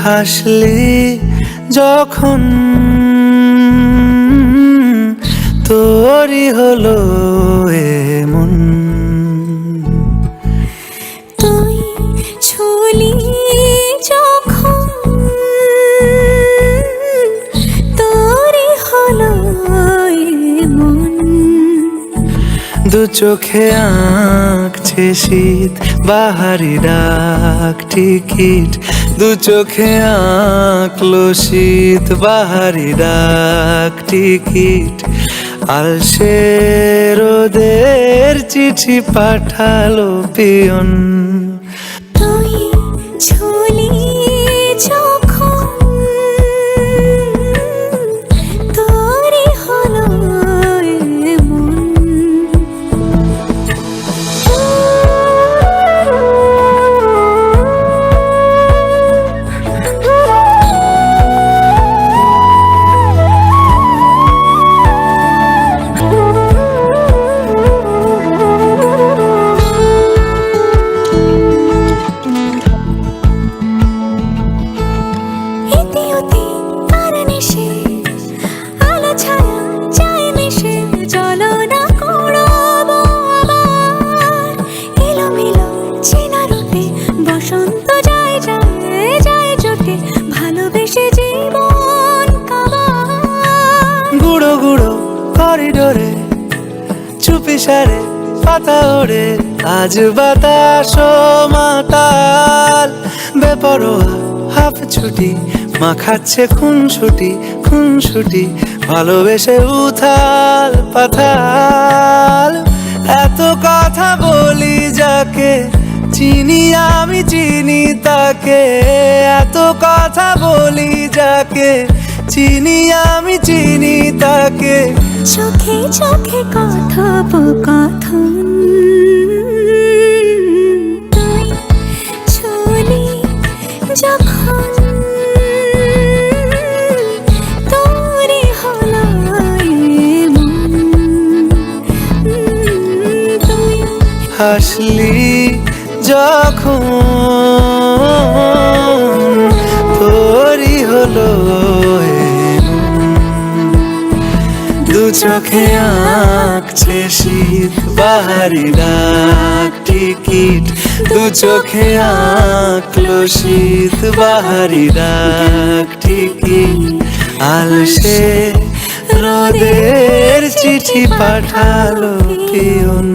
হাসলি যখন তোরই হলো এমন। তুই ছুলি যখন তোরই হলো এমন। দু চোখে আঁকছে শীত বাহারি ডাক টিকিট, দু চোখে আঁকলো শীত বাহারি ডাক টিকিট। আলসে রোদের চিঠি পাঠালো পিয়ন। তুই ছুলি যখন তোরই হলো এমন। বসন্ত যায় যায় যায় চোটে ভালোবেসে জীবন কাবার। গুঁড়ো গুঁড়ো করিডোরে চুপি সারে পাতা ওড়ে, আজ বাতাস মাতাল বেপরোয়া হাফ ছুটি মাখাচ্ছে খুনসুটি খুনসুটি ভালোবেসে উথাল পাথাল। এত কথা বলি যাকে চিনি আমি চিনি তাকে, এত কথা বলি যাকে চিনি আমি চিনি তাকে। চোখে চোখে কথোপকথন তুই ছুলি যখন তোরই হলো এমন। তুই হাসলি যখন তোরই হলো এমন। দু চোখে আঁকছে শীত বাহারি ডাক টিকিট, দু চোখে আঁকলো শীত বাহারি ডাক টিকিট। আলসে রোদের চিঠি পাঠালো পিয়ন।